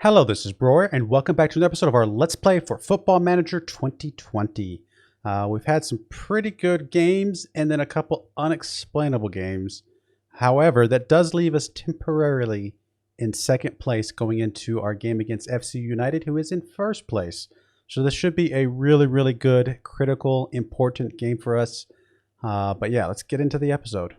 Hello, this is Broyar, and welcome back to an episode of our Let's Play for Football Manager 2020. We've had some pretty good games and then a couple unexplainable games. However, that does leave us temporarily in second place going into our game against FC United, who is in first place. So this should be a really good, critical, important game for us. But yeah, let's get into the episode.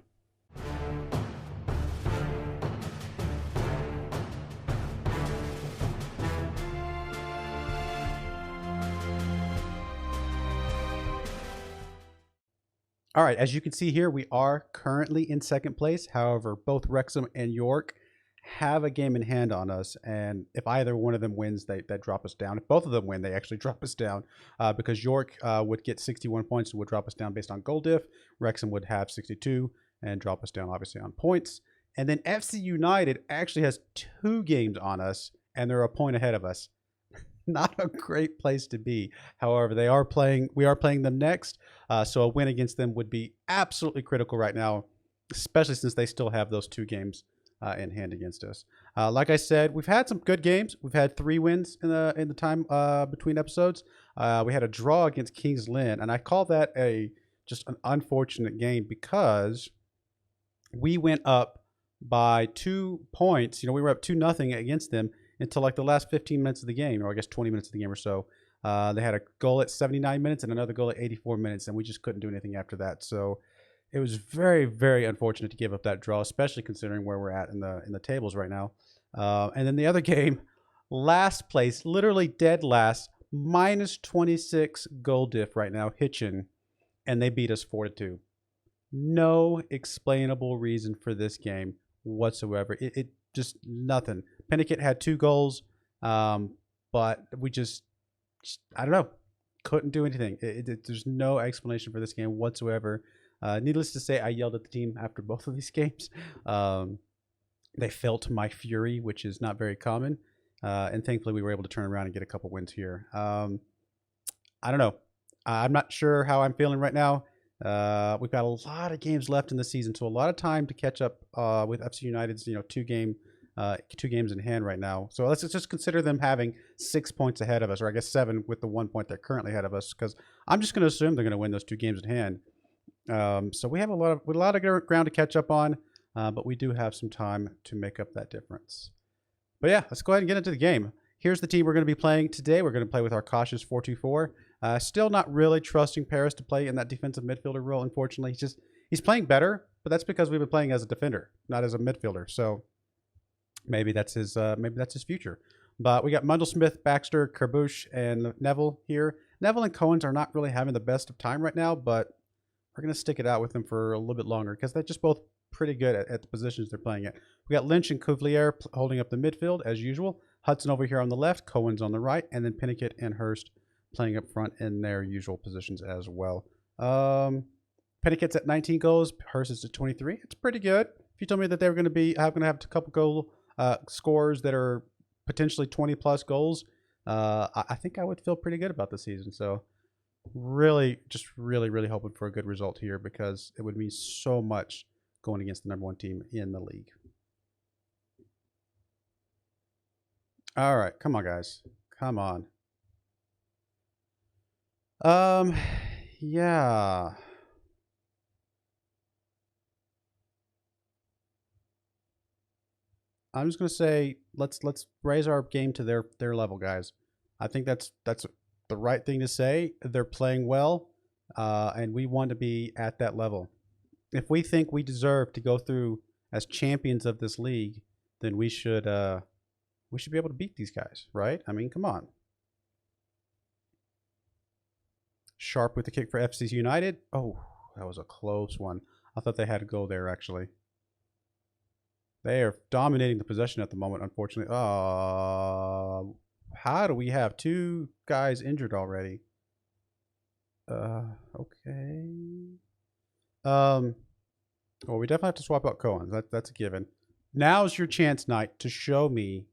All right, as you can see here, we are currently in second place. However, both Wrexham and York have a game in hand on us, and if either one of them wins, they drop us down. If both of them win, they actually drop us down because York would get 61 points and would drop us down based on goal diff. Wrexham would have 62 and drop us down, obviously, on points. And then FC United actually has 2 games on us, and they're a point ahead of us. Not a great place to be. However, we are playing them next, so a win against them would be absolutely critical right now, especially since they still have those 2 games in hand against us. Like I said, we've had some good games. We've had 3 wins in the time between episodes. We had a draw against Kings Lynn, and I call that just an unfortunate game because we went up by 2 points. You know, we were up 2-0 against them until like the last 15 minutes of the game, or I guess 20 minutes of the game or so. They had a goal at 79 minutes and another goal at 84 minutes, and we just couldn't do anything after that. So it was very unfortunate to give up that draw, especially considering where we're at in the tables right now. And then the other game, last place, literally dead last, minus 26 goal diff right now, Hitchin, and they beat us 4-2. No explainable reason for this game whatsoever. It just nothing. Pennicott had 2 goals, but we just I don't know, couldn't do anything. There's no explanation for this game whatsoever. Needless to say, I yelled at the team after both of these games. They felt my fury, which is not very common, and thankfully we were able to turn around and get a couple wins here. I don't know. I'm not sure how I'm feeling right now. We've got a lot of games left in the season, so a lot of time to catch up with FC United's 2 games in hand right now. So let's just consider them having 6 points ahead of us, or I guess 7 with the 1 point they're currently ahead of us, because I'm just going to assume they're going to win those 2 games in hand. So we have a lot of ground to catch up on, but we do have some time to make up that difference. But yeah, let's go ahead and get into the game. Here's the team we're going to be playing today. We're going to play with our cautious 4-2-4. Still not really trusting Paris to play in that defensive midfielder role, unfortunately. He's playing better, but that's because we've been playing as a defender, not as a midfielder. So maybe that's his future. But we got Mundlesmith, Baxter, Kerbush, and Neville here. Neville and Cohen's are not really having the best of time right now, but we're going to stick it out with them for a little bit longer because they're just both pretty good at the positions they're playing at. We got Lynch and Couvlier holding up the midfield as usual. Hudson over here on the left, Cohen's on the right, and then Pennicott and Hurst playing up front in their usual positions as well. Pennicott's at 19 goals, Hurst is at 23. It's pretty good. If you told me that they were going to have a couple goal scores that are potentially 20+ goals, I think I would feel pretty good about the season. So really hoping for a good result here because it would mean so much going against the #1 team in the league. All right, come on, guys. Come on. Yeah. I'm just gonna say let's raise our game to their level, guys. I think that's the right thing to say. They're playing well, and we want to be at that level. If we think we deserve to go through as champions of this league, then we should be able to beat these guys, right? I mean, come on. Sharp with the kick for FC United. Oh, that was a close one. I thought they had a goal there, actually. They are dominating the possession at the moment, unfortunately. How do we have 2 guys injured already? Okay. Well, we definitely have to swap out Cohen. That's a given. Now's your chance, Knight, to show me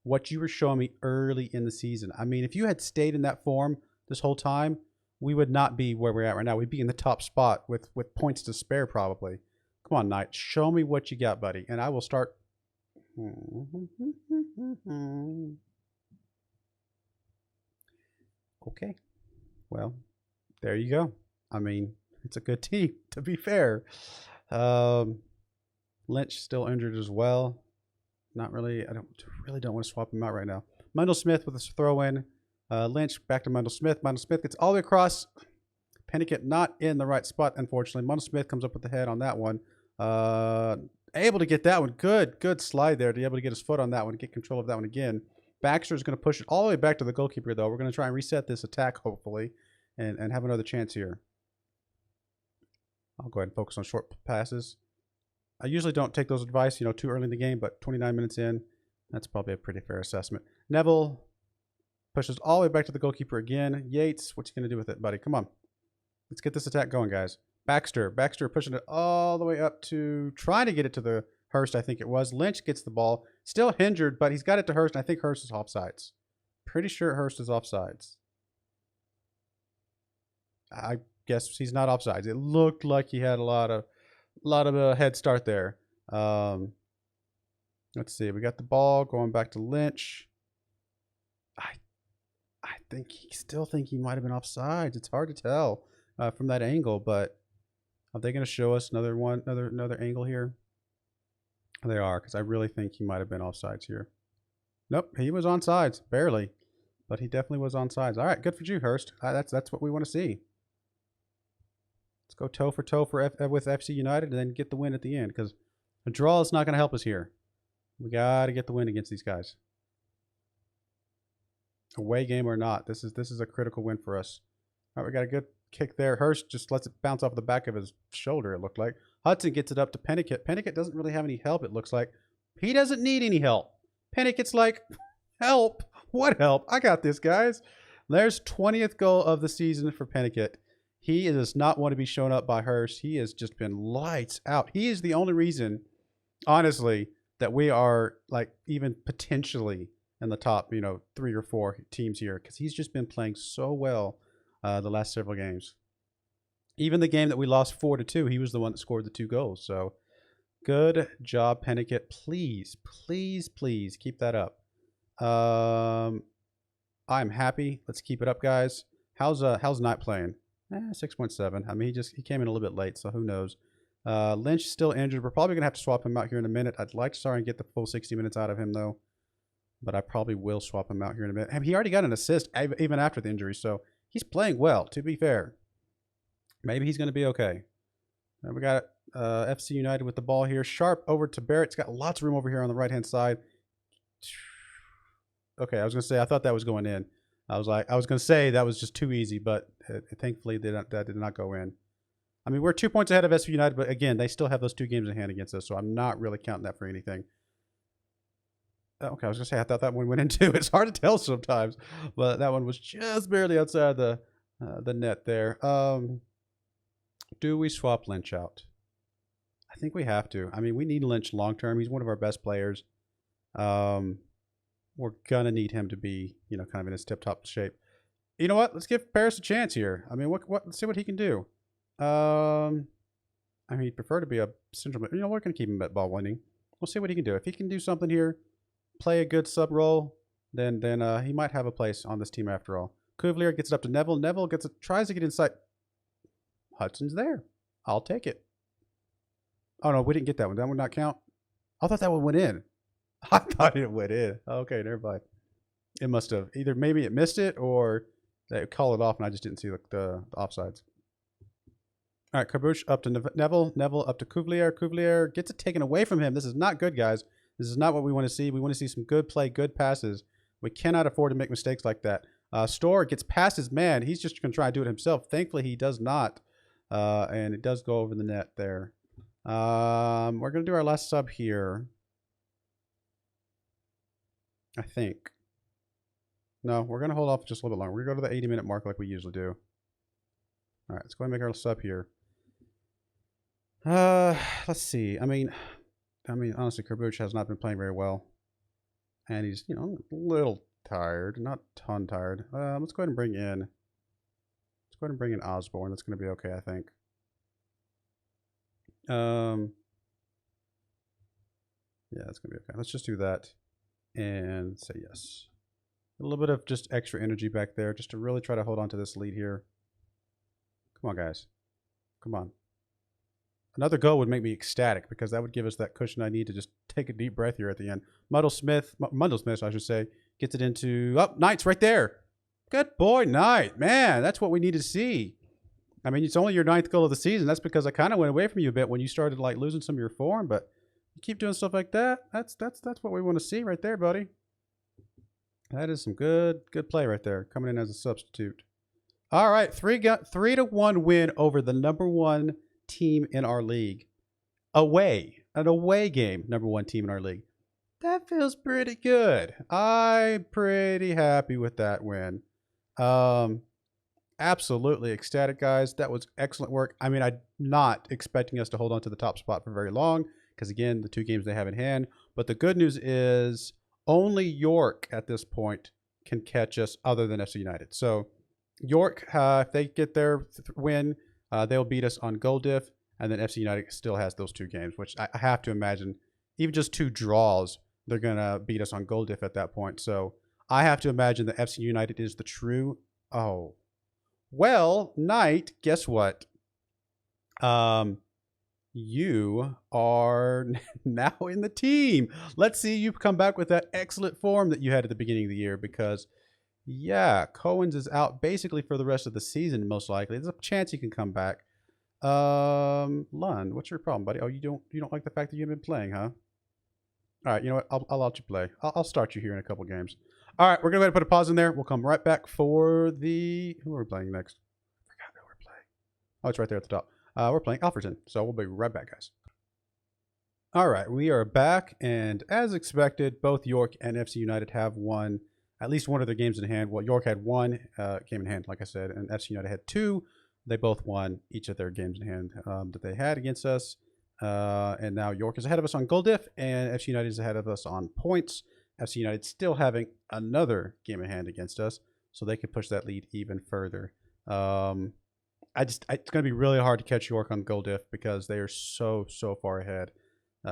what you were showing me early in the season. I mean, if you had stayed in that form this whole time, we would not be where we're at right now. We'd be in the top spot with points to spare probably. Come on, Knight. Show me what you got, buddy. And I will start. Okay. Well, there you go. I mean, it's a good team, to be fair. Lynch still injured as well. Not really. I really don't want to swap him out right now. Mendel Smith with a throw in. Lynch back to Mendel Smith. Mendel Smith gets all the way across. Pennicott not in the right spot, unfortunately. Mendel Smith comes up with the head on that one. Able to get that one. Good slide there to be able to get his foot on that one, get control of that one again. Baxter is going to push it all the way back to the goalkeeper, though. We're going to try and reset this attack, hopefully, and have another chance here. I'll go ahead and focus on short passes. I usually don't take those advice, too early in the game, but 29 minutes in, that's probably a pretty fair assessment. Neville pushes all the way back to the goalkeeper again. Yates, what's he going to do with it, buddy? Come on. Let's get this attack going, guys. Baxter pushing it all the way up to trying to get it to the Hurst, I think it was. Lynch gets the ball. Still hindered, but he's got it to Hurst, and I think Hurst is offsides. Pretty sure Hurst is offsides. I guess he's not offsides. It looked like he had a lot of a head start there. Let's see. We got the ball going back to Lynch. I still think he might have been offsides. It's hard to tell from that angle, but are they going to show us another angle here? They are, because I really think he might have been offsides here. Nope, he was onsides, barely, but he definitely was onsides. All right, good for you, Hurst. That's what we want to see. Let's go toe for toe with FC United and then get the win at the end, because a draw is not going to help us here. We got to get the win against these guys. Away game or not, this is a critical win for us. All right, we got a good kick there. Hurst just lets it bounce off the back of his shoulder, it looked like. Hudson gets it up to Pennicott. Pennicott doesn't really have any help, it looks like. He doesn't need any help. Pennicott's like, help? What help? I got this, guys. There's 20th goal of the season for Pennicott. He does not want to be shown up by Hurst. He has just been lights out. He is the only reason, honestly, that we are like even potentially in the top, 3 or 4 teams here, because he's just been playing so well the last several games. Even the game that we lost 4-2, he was the one that scored the 2 goals. So good job, Pennicott. Please, please, please keep that up. I'm happy. Let's keep it up, guys. How's Knight playing? 6.7. I mean, he came in a little bit late, so who knows. Lynch still injured. We're probably gonna have to swap him out here in a minute. I'd like to try and get the full 60 minutes out of him though, but I probably will swap him out here in a minute. He already got an assist even after the injury, so he's playing well, to be fair. Maybe he's going to be okay. We got FC United with the ball here. Sharp over to Barrett. It's got lots of room over here on the right-hand side. Okay, I was going to say, I thought that was going in. I was going to say that was just too easy, but thankfully that did not go in. I mean, we're 2 points ahead of SV United, but again, they still have those 2 games in hand against us, so I'm not really counting that for anything. Okay, I was going to say, I thought that one went in too. It's hard to tell sometimes, but that one was just barely outside the net there. Do we swap Lynch out? I think we have to. I mean, we need Lynch long term. He's one of our best players. We're going to need him to be, kind of in his tip-top shape. You know what? Let's give Paris a chance here. I mean, let's see what he can do. I mean, he'd prefer to be a central. We're going to keep him at ball winning. We'll see what he can do. If he can do something here, play a good sub role, then he might have a place on this team after all. Cuvelier gets it up to Neville. Neville tries to get inside. Hudson's there. I'll take it. Oh, no, we didn't get that one. That would not count? I thought that one went in. I thought it went in. Okay, never mind. It must have. Either maybe it missed it or they call it off and I just didn't see the offsides. All right, Kabush up to Neville. Neville up to Cuvelier. Cuvelier gets it taken away from him. This is not good, guys. This is not what we want to see. We want to see some good play, good passes. We cannot afford to make mistakes like that. Storr gets past his man. He's just going to try and do it himself. Thankfully, he does not. And it does go over the net there. We're going to do our last sub here. I think. No, we're going to hold off just a little bit longer. We're going to go to the 80-minute mark like we usually do. All right, let's go ahead and make our sub here. Let's see. I mean, honestly, Kerbuch has not been playing very well. And he's, a little tired. Not a ton tired. Let's go ahead and bring in Osborne. That's going to be okay, I think. Yeah, that's going to be okay. Let's just do that and say yes. A little bit of just extra energy back there just to really try to hold on to this lead here. Come on, guys. Come on. Another goal would make me ecstatic because that would give us that cushion I need to just take a deep breath here at the end. Mundlesmith, I should say, gets it into... Oh, Knight's right there. Good boy, Knight. Man, that's what we need to see. I mean, it's only your 9th goal of the season. That's because I kind of went away from you a bit when you started like losing some of your form, but you keep doing stuff like that. That's what we want to see right there, buddy. That is some good play right there, coming in as a substitute. All right, 3-1 win over the #1 team in our league. An away game, #1 team in our league. That feels pretty good. I'm pretty happy with that win. Absolutely ecstatic, guys. That was excellent work. I mean, I'm not expecting us to hold on to the top spot for very long because, again, the 2 games they have in hand. But the good news is only York at this point can catch us other than FC United. So York, if they get their win, they'll beat us on goal diff. And then FC United still has those 2 games, which I have to imagine, even just 2 draws, they're going to beat us on goal diff at that point. So I have to imagine that FC United is the true... Oh. Well, Knight, guess what? You are now in the team. Let's see you come back with that excellent form that you had at the beginning of the year because, yeah, Cohen's is out basically for the rest of the season, most likely. There's a chance he can come back. Lund, what's your problem, buddy? Oh, you don't like the fact that you've been playing, huh? All right, you know what? I'll let you play. I'll start you here in a couple games. All right, we're going to go ahead and put a pause in there. We'll come right back for the... Who are we playing next? I forgot who we're playing. Oh, it's right there at the top. We're playing Alfreton, so we'll be right back, guys. All right, we are back, and as expected, both York and FC United have won at least one of their games in hand. Well, York had 1 game in hand, like I said, and FC United had 2. They both won each of their games in hand that they had against us. And now York is ahead of us on goal diff, and FC United is ahead of us on points. FC United still having another game in hand against us, so they could push that lead even further. It's going to be really hard to catch York on goal diff because they are so far ahead.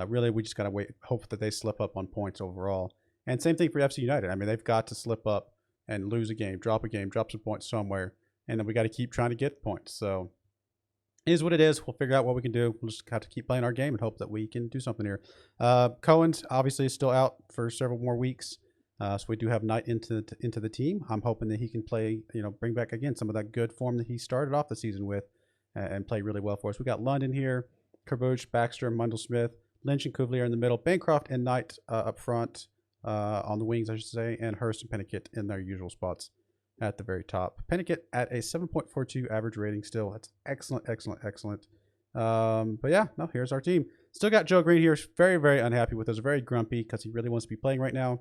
Really, we just got to wait, hope that they slip up on points overall. And same thing for FC United. I mean, they've got to slip up and lose a game, drop some points somewhere, and then we got to keep trying to get points. So it is what it is. We'll figure out what we can do. We'll just have to keep playing our game and hope that we can do something here. Cohen's obviously is still out for several more weeks. So we do have Knight into the team. I'm hoping that he can play, bring back again some of that good form that he started off the season with and play really well for us. We got London here, Kerbuch, Baxter, Mundlesmith, Lynch and Kuvlier in the middle, Bancroft and Knight up front on the wings, I should say, and Hurst and Pennicott in their usual spots at the very top. Pennicott at a 7.42 average rating still. That's excellent. But yeah, no, here's our team. Still got Joe Green here. Very unhappy with us. Very grumpy because he really wants to be playing right now.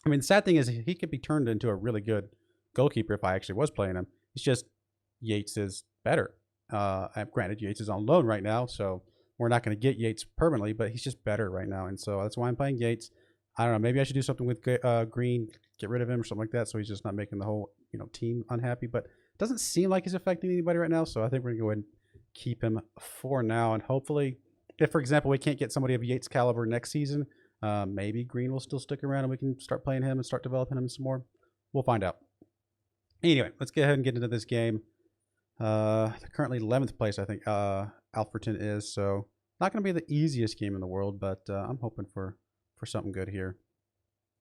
I mean, the sad thing is he could be turned into a really good goalkeeper if I actually was playing him. It's just Yates is better. Granted, Yates is on loan right now, so we're not going to get Yates permanently, but he's just better right now. And so that's why I'm playing Yates. I don't know. Maybe I should do something with Green, get rid of him or something like that, so he's just not making the whole team unhappy. But it doesn't seem like he's affecting anybody right now, so I think we're going to go ahead and keep him for now. And hopefully, if, for example, we can't get somebody of Yates' caliber next season, maybe Green will still stick around and we can start playing him and start developing him some more. We'll find out. Anyway, let's go ahead and get into this game. Currently 11th place, I think, Alfreton is. So not going to be the easiest game in the world, but I'm hoping for something good here.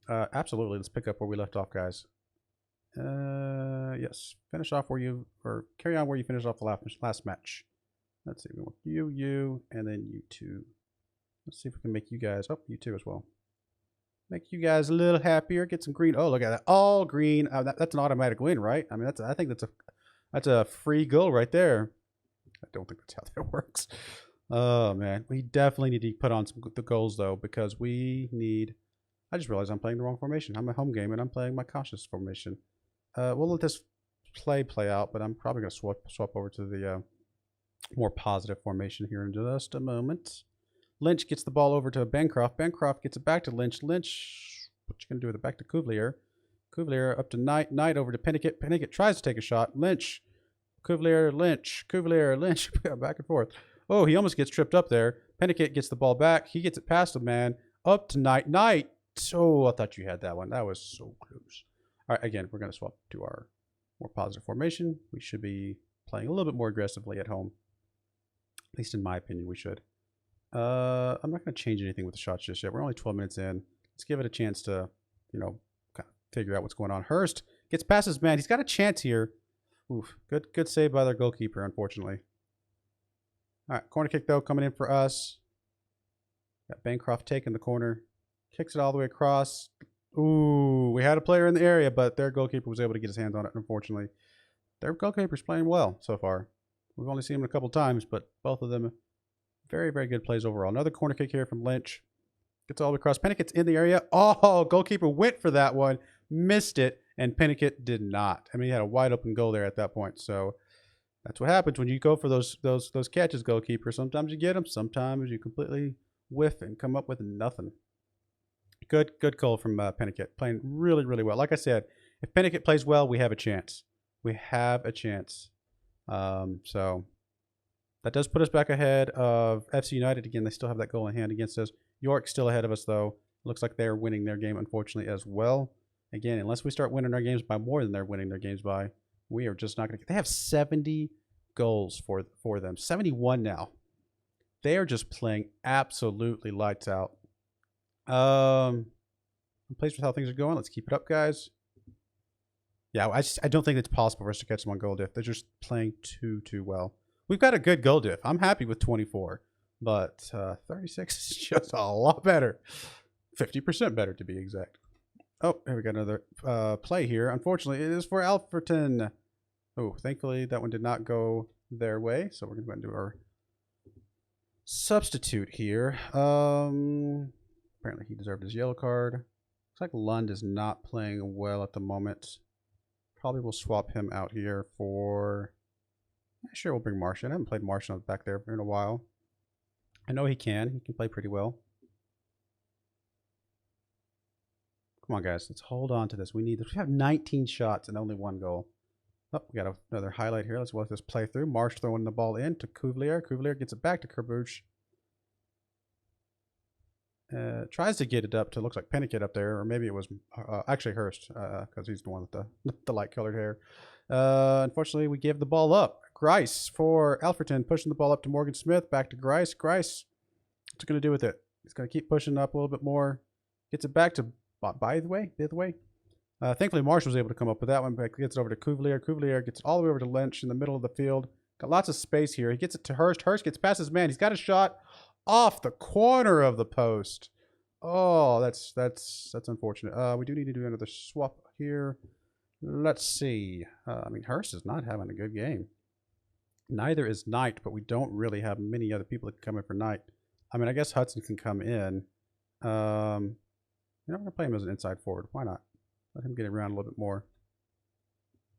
Absolutely. Let's pick up where we left off, guys. Yes. Finish off or carry on where you finished off the last match. Let's see. We want you, and then you 2. Let's see if we can make you guys, you 2 as well. Make you guys a little happier. Get some green. Oh, look at that. All green. That's an automatic win, right? I mean, I think that's a free goal right there. I don't think that's how that works. Oh, man. We definitely need to put on the goals, though, because we need... I just realized I'm playing the wrong formation. I'm a home game, and I'm playing my cautious formation. We'll let this play out, but I'm probably going to swap over to the more positive formation here in just a moment. Lynch gets the ball over to Bancroft. Bancroft gets it back to Lynch. Lynch, what you going to do with it? Back to Kuvlier. Kuvlier up to Knight. Knight over to Pennicott. Pennicott tries to take a shot. Lynch. Kuvlier, Lynch. Kuvlier, Lynch. Back and forth. Oh, he almost gets tripped up there. Pennicott gets the ball back. He gets it past the man. Up to Knight. Knight. Oh, I thought you had that one. That was so close. All right, again, we're going to swap to our more positive formation. We should be playing a little bit more aggressively at home. At least in my opinion, we should. I'm not going to change anything with the shots just yet. We're only 12 minutes in. Let's give it a chance to, you know, kind of figure out what's going on. Hurst gets past his man. He's got a chance here. Oof, good save by their goalkeeper, unfortunately. All right, corner kick, though, coming in for us. Got Bancroft taking the corner. Kicks it all the way across. Ooh, we had a player in the area, but their goalkeeper was able to get his hands on it, unfortunately. Their goalkeeper's playing well so far. We've only seen him a couple times, but both of them very, very good plays overall. Another corner kick here from Lynch. Gets all the way across. Pennickett's in the area. Oh, goalkeeper went for that one. Missed it, and Pennickett did not. I mean, he had a wide open goal there at that point. So that's what happens when you go for those catches, goalkeeper. Sometimes you get them. Sometimes you completely whiff and come up with nothing. Good goal from Pennickett. Playing really, really well. Like I said, if Pennickett plays well, we have a chance. We have a chance. So that does put us back ahead of FC United. Again, they still have that goal in hand against us. York still ahead of us, though. Looks like they're winning their game, unfortunately, as well. Again, unless we start winning our games by more than they're winning their games by, we are just not going to. They have 70 goals for them. 71 now. They are just playing absolutely lights out. I'm pleased with how things are going. Let's keep it up, guys. Yeah, I don't think it's possible for us to catch them on goal diff. They're just playing too well. We've got a good goal diff. I'm happy with 24, but 36 is just a lot better. 50% better, to be exact. Oh, here we got another play here. Unfortunately, it is for Alfreton. Oh, thankfully, that one did not go their way, so we're going to go ahead and do our substitute here. Apparently, he deserved his yellow card. Looks like Lund is not playing well at the moment. Probably will swap him out here for... Sure, we'll bring Martian. I haven't played Martian back there in a while. I know he can. He can play pretty well. Come on, guys. Let's hold on to this. We need this. We have 19 shots and only 1 goal. Oh, we got another highlight here. Let's let this play through. Marsh throwing the ball in to Cuvelier. Cuvelier gets it back to Kerbush. Tries to get it up to, looks like Pennickett up there, or maybe it was actually Hurst, because he's the one with the light-colored hair. Unfortunately, we gave the ball up. Grice for Alfreton, pushing the ball up to Morgan Smith. Back to Grice. Grice, what's he going to do with it? He's going to keep pushing up a little bit more. Gets it back to Bytheway. Thankfully, Marsh was able to come up with that one, but gets it over to Cuvelier. Cuvelier gets all the way over to Lynch in the middle of the field. Got lots of space here. He gets it to Hurst. Hurst gets past his man. He's got a shot off the corner of the post. Oh, that's unfortunate. We do need to do another swap here. Let's see. I mean, Hurst is not having a good game. Neither is Knight, but we don't really have many other people that can come in for Knight. I mean, I guess Hudson can come in. You know, we're going to play him as an inside forward. Why not? Let him get around a little bit more.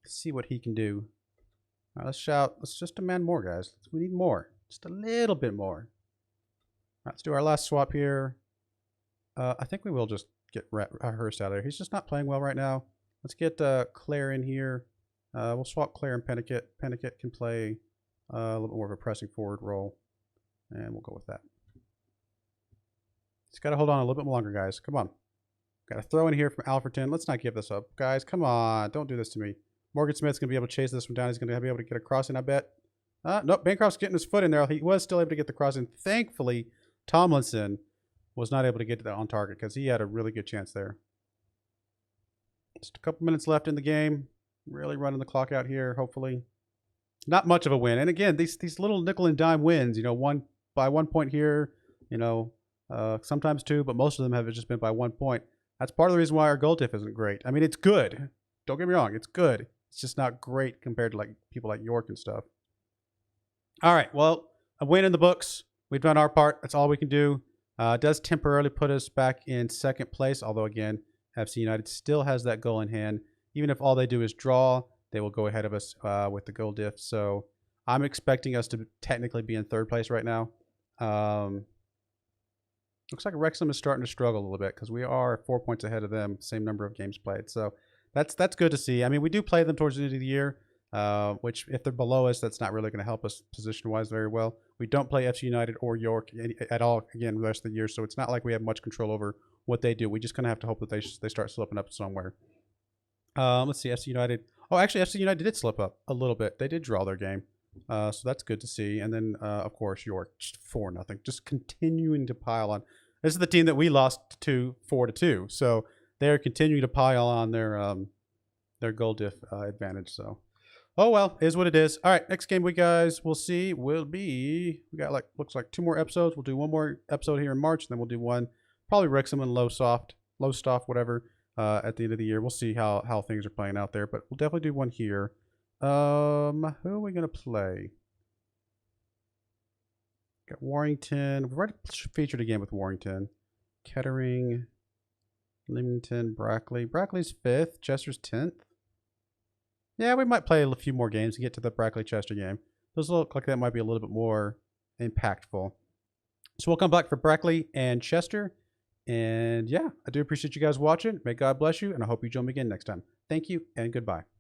See what he can do. All right, let's shout. Let's just demand more, guys. We need more. Just a little bit more. All right, let's do our last swap here. I think we will just get Hurst out of there. He's just not playing well right now. Let's get Claire in here. We'll swap Claire and Pennickett. Pennickett can play a little bit more of a pressing forward role. And we'll go with that. Just got to hold on a little bit longer, guys. Come on. Got a throw in here from Alfreton. Let's not give this up. Guys, come on. Don't do this to me. Morgan Smith's going to be able to chase this one down. He's going to be able to get a crossing, I bet. Nope, Bancroft's getting his foot in there. He was still able to get the crossing. Thankfully, Tomlinson was not able to get to that on target because he had a really good chance there. Just a couple minutes left in the game. Really running the clock out here, hopefully. Not much of a win. And again, these little nickel and dime wins, you know, by 1 point here, you know, sometimes 2, but most of them have just been by 1 point. That's part of the reason why our goal diff isn't great. I mean, it's good. Don't get me wrong. It's good. It's just not great compared to like people like York and stuff. All right. Well, a win in the books. We've done our part. That's all we can do. It does temporarily put us back in 2nd place. Although, again, FC United still has that goal in hand. Even if all they do is draw, they will go ahead of us with the goal diff. So I'm expecting us to technically be in 3rd place right now. Looks like Wrexham is starting to struggle a little bit because we are 4 points ahead of them, same number of games played. So that's good to see. I mean, we do play them towards the end of the year, which if they're below us, that's not really going to help us position-wise very well. We don't play FC United or York at all, again, the rest of the year, so it's not like we have much control over what they do. We just kind of have to hope that they start slipping up somewhere. Let's see, FC United. Oh, actually, FC United did slip up a little bit. They did draw their game, so that's good to see. And then, of course, York just 4-0, just continuing to pile on. This is the team that we lost to 4-2, so they're continuing to pile on their goal diff advantage. So, oh well, is what it is. All right, next game we guys will see will be, we got looks like 2 more episodes. We'll do 1 more episode here in March, and then we'll do one probably Wrexham and low soft, whatever. At the end of the year, we'll see how things are playing out there, but we'll definitely do one here. Who are we gonna play? Got Warrington. We've already featured a game with Warrington. Kettering, Leamington, Brackley. Brackley's 5th. Chester's 10th. Yeah, we might play a few more games to get to the Brackley-Chester game. Those look like that might be a little bit more impactful. So we'll come back for Brackley and Chester. And yeah, I do appreciate you guys watching. May God bless you, and I hope you join me again next time. Thank you, and goodbye.